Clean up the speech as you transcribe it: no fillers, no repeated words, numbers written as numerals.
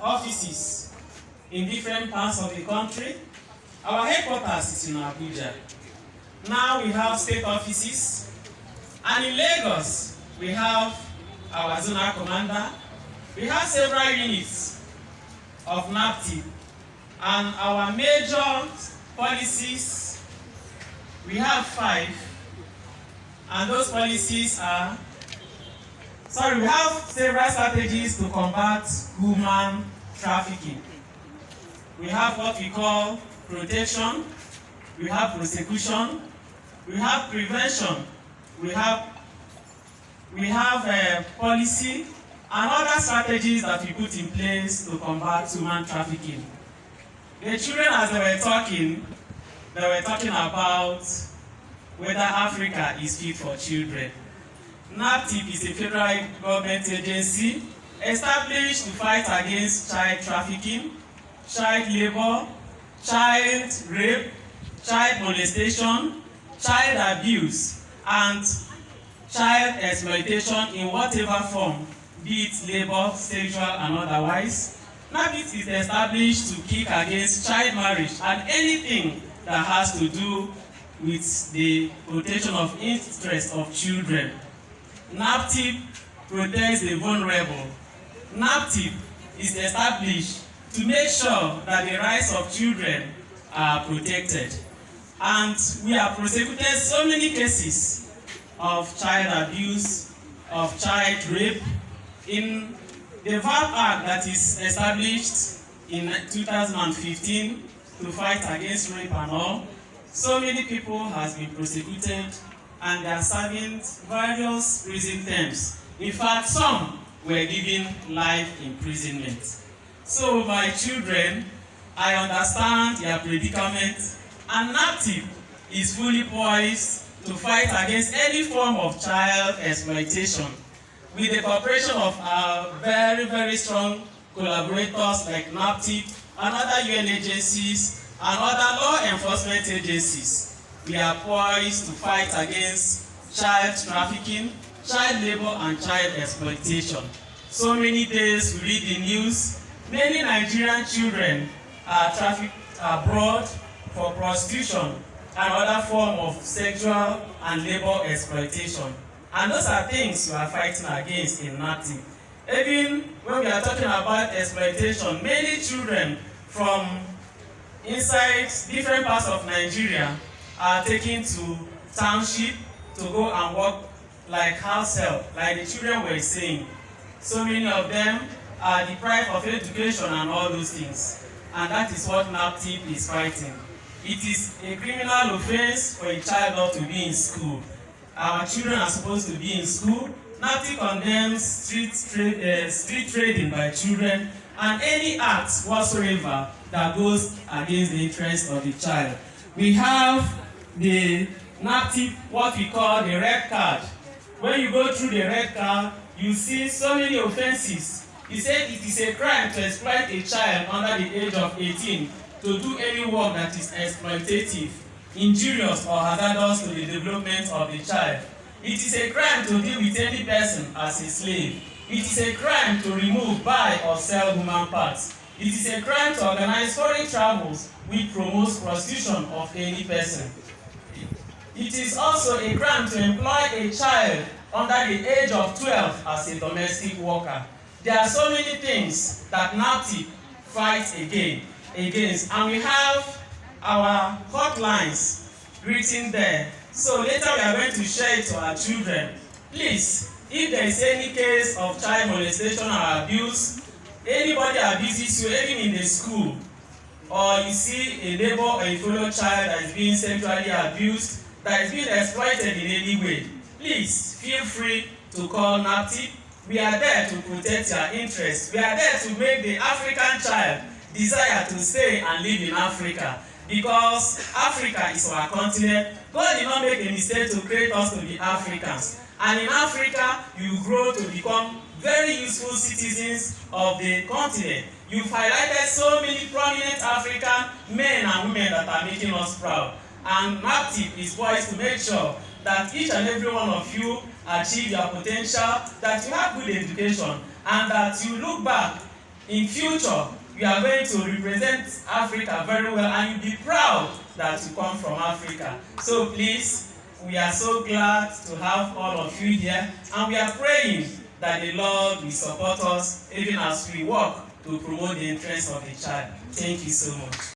offices in different parts of the country. Our headquarters is in Abuja. Now we have state offices, and in Lagos we have our zonal commander. We have several units of NAPTIP, and our major policies, we have 5, and those policies are, we have several strategies to combat human trafficking. We have what we call protection, we have prosecution, we have prevention, we have policy and other strategies that we put in place to combat human trafficking. The children, as they were talking about whether Africa is fit for children. NAPTIP is a federal government agency established to fight against child trafficking, child labor, child rape, child molestation, child abuse, and child exploitation in whatever form, be it labor, sexual, and otherwise. NAPTIP is established to kick against child marriage and anything that has to do with the protection of interests of children. NAPTIP protects the vulnerable. NAPTIP is established to make sure that the rights of children are protected. And we have prosecuted so many cases of child abuse, of child rape. In the VAP Act that is established in 2015 to fight against rape and all, so many people has been prosecuted and they are serving various prison terms. In fact, some were given life imprisonment. So my children, I understand their predicament, and NAPTIP is fully poised to fight against any form of child exploitation with the cooperation of our very, very strong collaborators like NAPTIP and other UN agencies and other law enforcement agencies. We are poised to fight against child trafficking, child labor, and child exploitation. So many days we read the news, many Nigerian children are trafficked abroad for prostitution and other form of sexual and labor exploitation. And those are things we are fighting against in NAPTIP. Even when we are talking about exploitation, many children from inside different parts of Nigeria are taken to township to go and work like house help, like the children were saying. So many of them are deprived of education and all those things. And that is what NAPTIP is fighting. It is a criminal offense for a child not to be in school. Our children are supposed to be in school. NAPTIP condemns street trading by children and any act whatsoever that goes against the interest of the child. We have the NAPTIP, what we call the red card. When you go through the red card, you see so many offenses. He said it is a crime to exploit a child under the age of 18 to do any work that is exploitative, injurious, or hazardous to the development of the child. It is a crime to deal with any person as a slave. It is a crime to remove, buy, or sell human parts. It is a crime to organize foreign travels which promotes prostitution of any person. It is also a crime to employ a child under the age of 12 as a domestic worker. There are so many things that NAPTIP fights against, and we have our hotlines written there. So later we are going to share it to our children. Please, if there is any case of child molestation or abuse, anybody abuses you, even in the school, or you see a neighbor or a fellow child that is being sexually abused, that is being exploited in any way, please feel free to call NAPTIP. We are there to protect your interests. We are there to make the African child desire to stay and live in Africa, because Africa is our continent. God did not make a mistake to create us to be Africans. And in Africa, you grow to become very useful citizens of the continent. You've highlighted so many prominent African men and women that are making us proud. And NAPTIP is poised to make sure that each and every one of you achieve your potential, that you have good education, and that you look back in future, you are going to represent Africa very well, and you'll be proud that you come from Africa. So please, we are so glad to have all of you here, and we are praying that the Lord will support us even as we work to promote the interests of the child. Thank you so much.